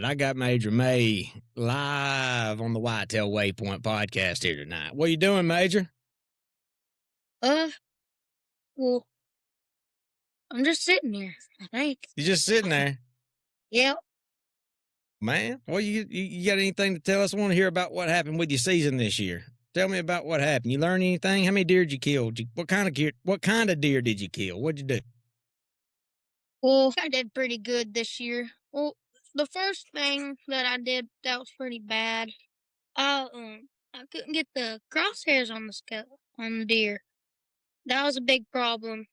right. I got Major May live on the Whitetail Waypoint podcast here tonight. What are you doing, Major? Well, I'm just sitting here, I think. You just sitting there? Yep. Man, well, you got anything to tell us? I want to hear about what happened with your season this year. Tell me about what happened. You learn anything? How many deer did you kill? What kind of deer did you kill? What'd you do? Well, I did pretty good this year. Well, the first thing that I did that was pretty bad. I couldn't get the crosshairs on the on the deer. That was a big problem.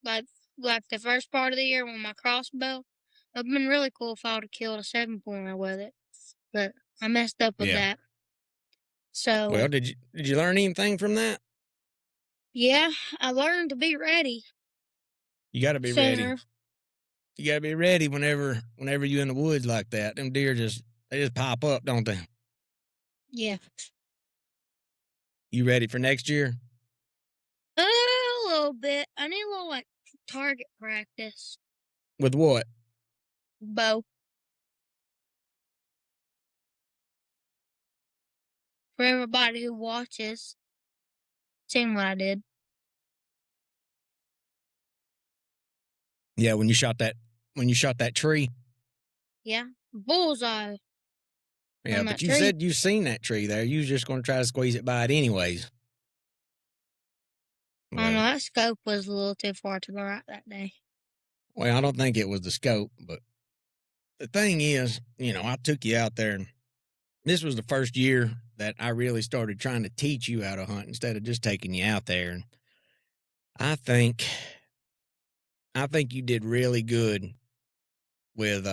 Like like the first part of the year with my crossbow. It'd been really cool if I would have killed a 7-pointer with it, but I messed up with that. So well, did you learn anything from that? Yeah, I learned to be ready. You got to be ready. You got to be ready whenever you're in the woods like that. Them deer they just pop up, don't they? Yeah. You ready for next year? A little bit. I need a little target practice. With what? Bow. For everybody who watches, seeing what I did. Yeah, when you shot that tree. Yeah, bullseye. Yeah, but you said you seen that tree there. You was just going to try to squeeze it by it anyways. Well, I know that scope was a little too far to the right that day. Well, I don't think it was the scope, but the thing is, I took you out there, and this was the first year that I really started trying to teach you how to hunt instead of just taking you out there. And I think you did really good with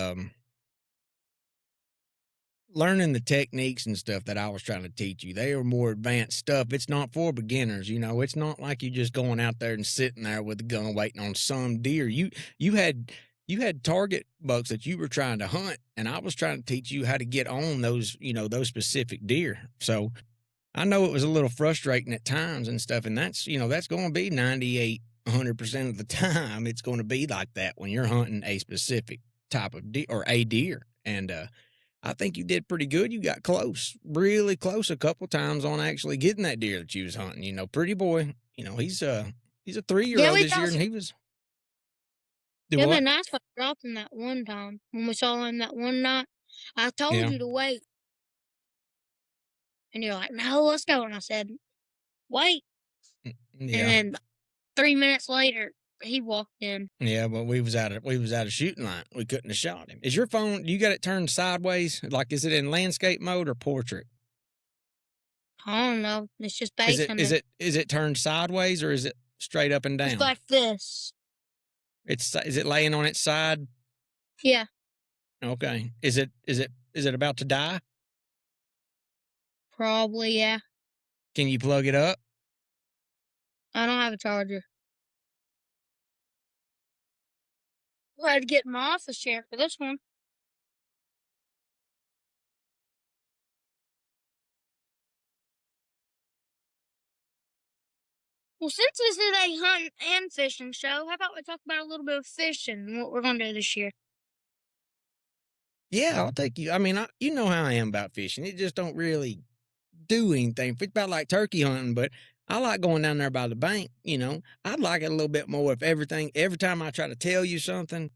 learning the techniques and stuff that I was trying to teach you. They are more advanced stuff. It's not for beginners, It's not like you just going out there and sitting there with the gun waiting on some deer. You had target bucks that you were trying to hunt, and I was trying to teach you how to get on those, those specific deer. So I know it was a little frustrating at times and stuff, and that's going to be 98, 100% of the time. It's going to be like that when you're hunting a specific type of deer or a deer. And I think you did pretty good. You got close, really close a couple times on actually getting that deer that you was hunting. Pretty boy, he's a 3-year-old this year, and he was. Yeah, but that's what dropped him that one time when we saw him that one night. I told you to wait, and you're like, "No, let's go." And I said, "Wait." Yeah. And then 3 minutes later, he walked in. Yeah, but we was out of shooting line. We couldn't have shot him. Is your phone? You got it turned sideways? Like, is it in landscape mode or portrait? I don't know. It's just based on Is it turned sideways or is it straight up and down? It's like this. Is it laying on its side? Yeah. Okay. Is it about to die? Probably, yeah. Can you plug it up? I don't have a charger. I had to get my office chair for this one. Well, since this is a hunt and fishing show, how about we talk about a little bit of fishing and what we're going to do this year? Yeah, I'll take you. I mean, you know how I am about fishing. It just don't really do anything. It's about like turkey hunting, but I like going down there by the bank, I'd like it a little bit more if every time I try to tell you something,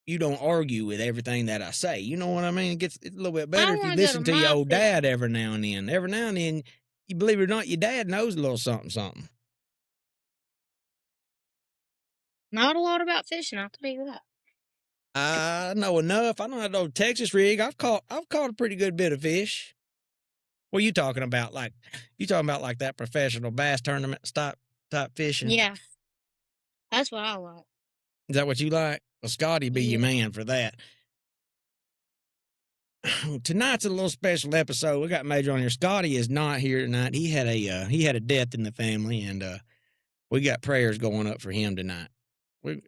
you don't argue with everything that I say. You know what I mean? It's a little bit better if you listen to your old dad every now and then. Every now and then, you believe it or not, your dad knows a little something, something. Not a lot about fishing, I'll tell you that. I know enough. I know how to old Texas rig. I've caught a pretty good bit of fish. What are you talking about? Like that professional bass tournament type fishing? Yeah. That's what I like. Is that what you like? Well, Scotty be your man for that. Tonight's a little special episode. We got Major on here. Scotty is not here tonight. He had a death in the family, and we got prayers going up for him tonight.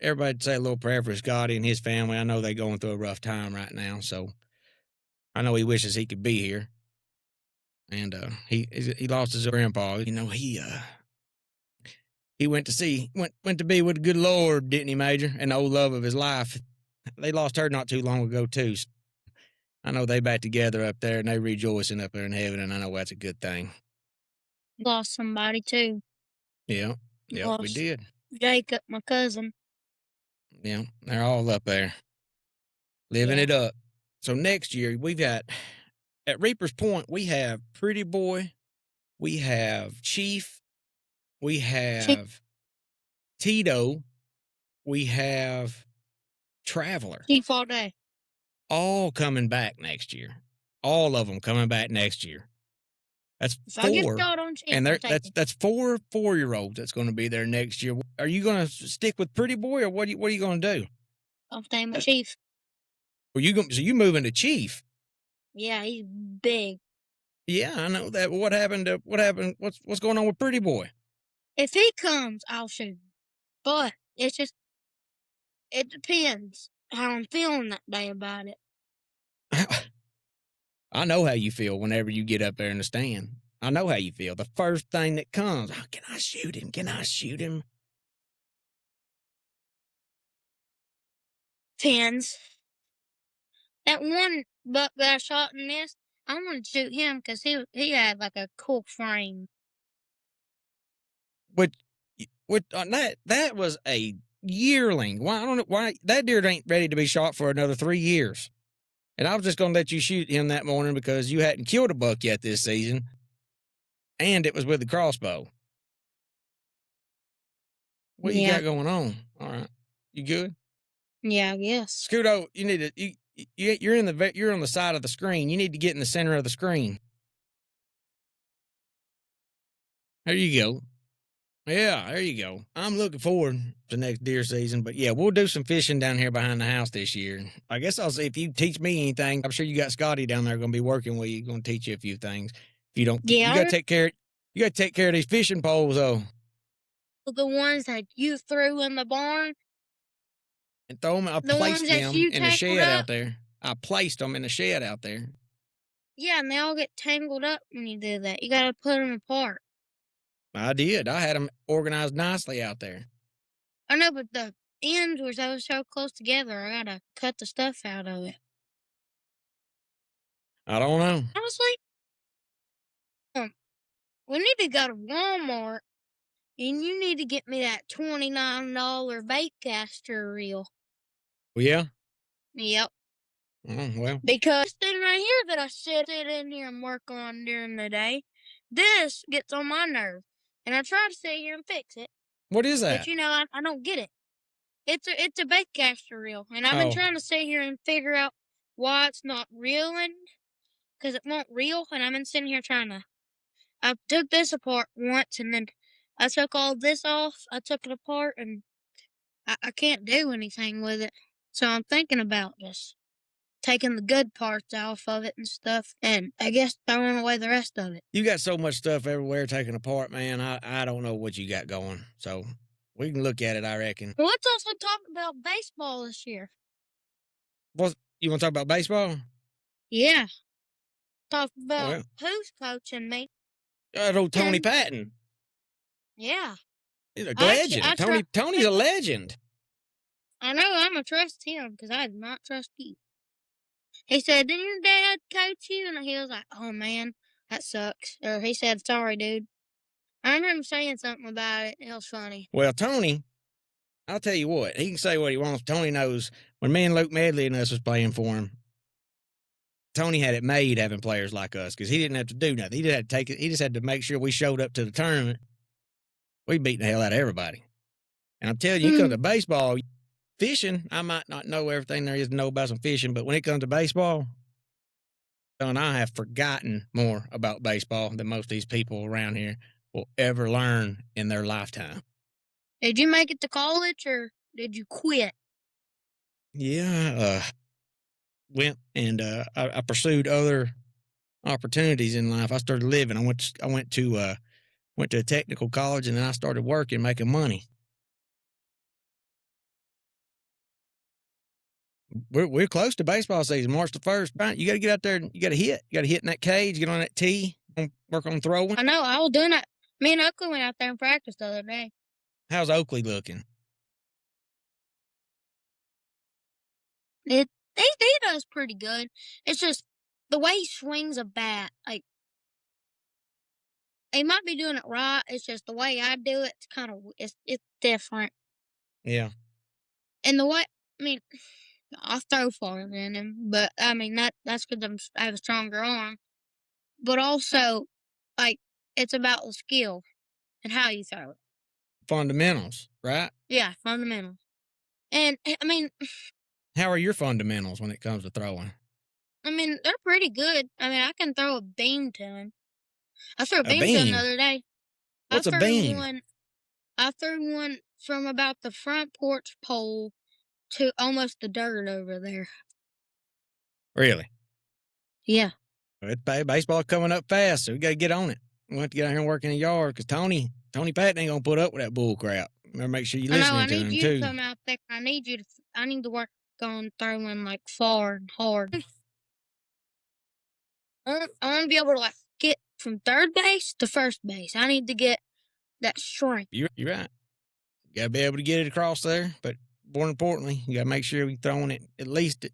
Everybody say a little prayer for Scotty and his family. I know they're going through a rough time right now, so I know he wishes he could be here. And he lost his grandpa. He went to be with the good Lord, didn't he, Major? And the old love of his life. They lost her not too long ago too. I know they back together up there and they rejoicing up there in heaven, and I know that's a good thing. Lost somebody too. Yeah. Yep, we Lost did. Jacob, my cousin. Yeah, they're all up there living Yeah. it up. So next year we've got at Reaper's Point, we have Pretty Boy, we have Chief, we She have Tito, we have Traveler, Chief all day. all coming back next year. All of them coming back next year. That's If I get four, shot on Chief, and I'll there take it. that's 4 4-year-olds that's going to be there next year. Are you going to stick with Pretty Boy, or what are you going to do? I'll name it Chief. Are you going? So you moving to Chief? Yeah, he's big. Yeah, I know that. What happened? What happened? What's going on with Pretty Boy? If he comes, I'll shoot him. But it depends how I'm feeling that day about it. I know how you feel whenever you get up there in the stand. I know how you feel. The first thing that comes, oh, can I shoot him? Can I shoot him? Depends. That one buck that I shot in this, I'm gonna shoot him because he had like a cool frame. But that was a yearling. Why I don't know why that deer ain't ready to be shot for another 3 years. And I was just gonna let you shoot him that morning because you hadn't killed a buck yet this season, and it was with the crossbow. What you Yeah, got going on? All right, you good? yeah, I guess. Scudo, you need to you're on the side of the screen. You need to get in the center of the screen. There you go. Yeah, there you go. I'm looking forward to next deer season, but yeah, we'll do some fishing down here behind the house this year. I guess I'll see if you teach me anything. I'm sure you got Scotty down there going to be working with you, going to teach you a few things. If you don't, you got to Yeah, take care. You got to take care of these fishing poles though, the ones that you threw in the barn, and throw them. I the ones placed that them you in the tangled shed up. out there. I placed them in the shed out there. Yeah, and they all get tangled up when you do that. You gotta put them apart. I did. I had them organized nicely out there. I know, but the ends were so close together. I gotta cut the stuff out of it. I don't know. Honestly, we need to go to Walmart, and you need to get me that $29 baitcaster reel. Well, yeah. Yep. Oh, well, Because this thing right here that I sit in here and work on during the day, this gets on my nerve. And I try to sit here and fix it, what is but that? I don't get it. It's a baitcaster reel, and I've been Oh, trying to sit here and figure out why it's not reeling, because it won't reel, and I've been sitting here trying to. I took this apart once, and then I took all this off. I took it apart, and I can't do anything with it. So I'm thinking about just taking the good parts off of it and stuff, and I guess throwing away the rest of it. you got so much stuff everywhere taken apart, man. I don't know what you got going. So we can look at it, I reckon. Well, let's also talk about baseball this year. What you want to talk about baseball? Yeah, talk about Well, who's coaching me. old Tony And Patton. yeah, He's a I legend. try. Tony's a legend. I know I'm gonna trust him because I do not trust you. He said, "Didn't your dad coach you?" And he was like, "Oh man, that sucks." Or he said, "Sorry, dude." I remember him saying something about it. It was funny. Well, Tony, I'll tell you what, he can say what he wants. Tony knows when me and Luke Medley and us was playing for him, Tony had it made having players like us because he didn't have to do nothing. He just had to take it. He just had to make sure we showed up to the tournament. We beat the hell out of everybody. And I'm telling you, you come to baseball, fishing, I might not know everything there is to know about some fishing, but when it comes to baseball, and I have forgotten more about baseball than most of these people around here will ever learn in their lifetime. Did you make it to college or did you quit? Yeah, went and I pursued other opportunities in life. I started living. Went to a technical college, and then I started working, making money. We're close to baseball season, March the 1st. Right? You got to get out there. You got to hit. You got to hit in that cage. Get on that tee. Work on throwing. I know, I was doing that. Me and Oakley went out there and practiced the other day. How's Oakley looking? he does pretty good. It's just the way he swings a bat. Like he might be doing it right. It's just the way I do it. It's kind of it's different. Yeah. And the way I mean, I throw farther than him, but I mean that's because I have a stronger arm. But also, like it's about the skill and how you throw it. Fundamentals, right? Yeah, fundamental. And I mean, How are your fundamentals when it comes to throwing? they're pretty good. I mean, I can throw a beam to him. I threw a A beam to him the beam. other day. I What's a threw beam? one. I threw one from about the front porch pole to almost the dirt over there. Really? Yeah. Baseball coming up fast, so we got to get on it. We have to get out here and work in the yard because Tony Patton ain't gonna put up with that bull crap. Better make sure you're I know. listening I to need him you to too. come out there. I need to work on throwing like far and hard. I want to be able to like get from third base to first base. I need to get that strength. You're right. You gotta be able to get it across there, but more importantly, you gotta make sure you're throwing it at least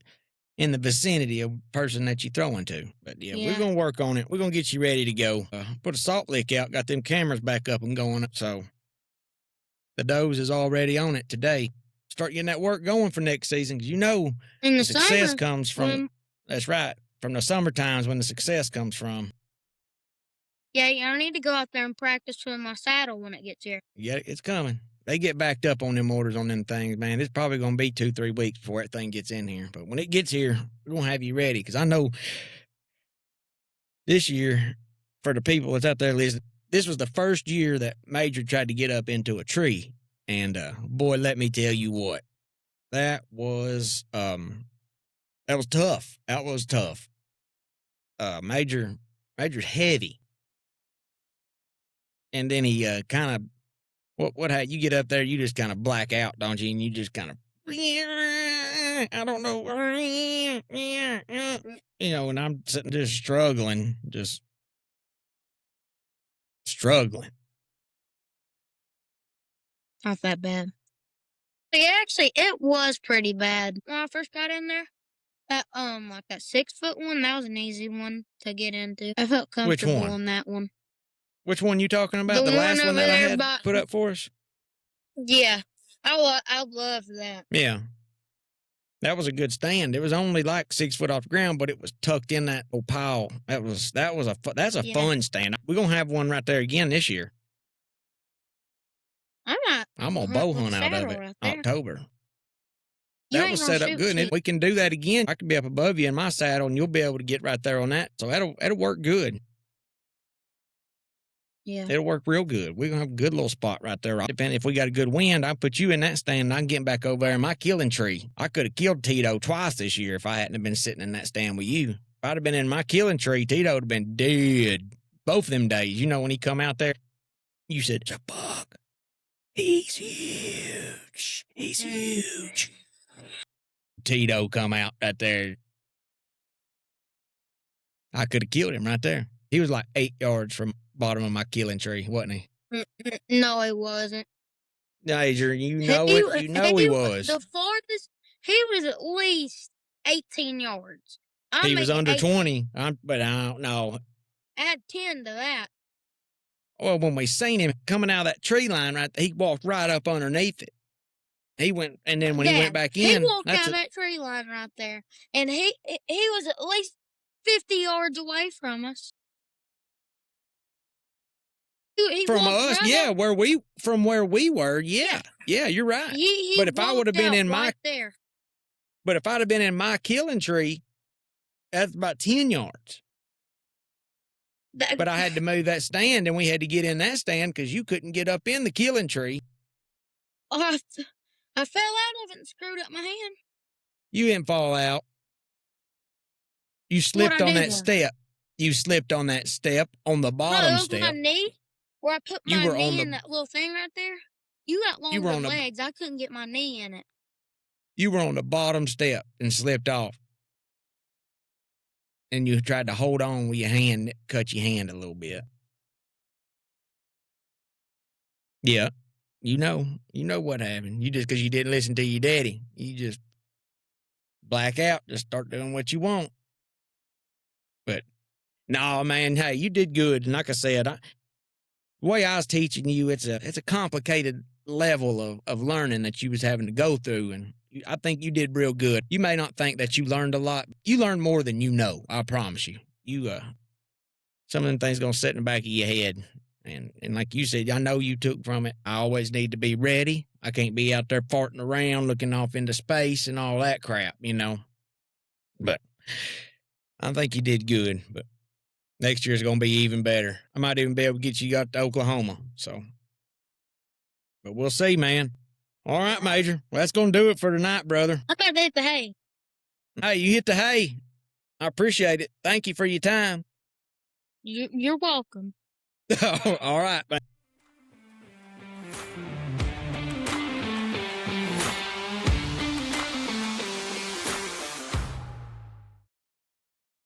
in the vicinity of the person that you're throwing to. But yeah, we're Yeah. gonna work on it. We're gonna get you ready to go. Put a salt lick out, got them cameras back up and going. So the Doze is already on it today. Start getting that work going for next season because you know In the the success summer, comes from. That's right, from the summer times when the success comes from. yeah, I need to go out there and practice with my saddle when it gets here. Yeah, it's coming. They get backed up on them orders on them things, man. It's probably going to be 2-3 weeks before that thing gets in here. But when it gets here, we're going to have you ready because I know this year, for the people that's out there listening, this was the first year that Major tried to get up into a tree. And boy, let me tell you what, that was tough. That was tough. Major's heavy. And then he kind of what you get up there, you just kind of black out, don't you? And you just kind of I don't know. You know, and I'm sitting just struggling. Not that bad. Yeah, actually, it was pretty bad when I first got in there. That like that 6 foot one, that was an easy one to get into. I felt Which comfortable one? in that one. Which one you talking The about? The one last one over that I there had by put up for us? yeah, I love that. Yeah. That was a good stand. It was only like 6 foot off the ground, but it was tucked in that old pile. That's a Yeah, fun stand. We're gonna have one right there again this year. I might I'm gonna hunt bow with a hunt out of saddle it right there. October. You That ain't was gonna set up shoot good. And shit. we can do that again. I can be up above you in my saddle, and you'll be able to get right there on that. So that'll work good. Yeah. It'll work real good. We're gonna have a good little spot right there. Depending if we got a good wind, I'll put you in that stand and I can get back over there in my killing tree. I could have killed Tito twice this year if I hadn't have been sitting in that stand with you. If I'd have been in my killing tree, Tito would have been dead. Both them days. You know, when he come out there, you said, it's a buck. He's huge. He's huge. Tito come out right there. I could have killed him right there. He was like 8 yards from bottom of my killing tree, wasn't he? No, it wasn't. Major, you know it. You know he was. The farthest he was at least 18 yards. He I'm was making under 18. 20, but I don't know. Add 10 to that. Well, when we seen him coming out of that tree line, right, he walked right up underneath it. He went, and then when he went back He in, walked out of that tree line right there, and he was at least 50 yards away from us. He from walked us, right yeah, up. from where we were, yeah, you're right. He But if I would have been in right there. but if I'd have been in my killing tree, that's about 10 yards. But I had to move that stand, and we had to get in that stand because you couldn't get up in the killing tree. I fell out of it and screwed up my hand. You didn't fall out. You slipped on that step. You slipped on that step on the bottom step. My knee, where I put my knee in that little thing right there. You got longer legs. I couldn't get my knee in it. You were on the bottom step and slipped off. And you tried to hold on with your hand, cut your hand a little bit. Yeah. You know what happened. You just, because you didn't listen to your daddy. You just black out. Just start doing what you want. But no, man, hey, you did good. And like I said, the way I was teaching you, it's a complicated level of learning that you was having to go through, and I think you did real good. You may not think that you learned a lot. You learned more than you know. I promise you. Some of them things gonna sit in the back of your head. And like you said, I know you took from it. I always need to be ready. I can't be out there farting around, looking off into space and all that crap, But I think you did good. But next year's gonna be even better. I might even be able to get you out to Oklahoma. So, but we'll see, man. All right, Major. Well, that's gonna do it for tonight, brother. I gotta hit the hay. Hey, you hit the hay. I appreciate it. Thank you for your time. You're welcome. All right, man.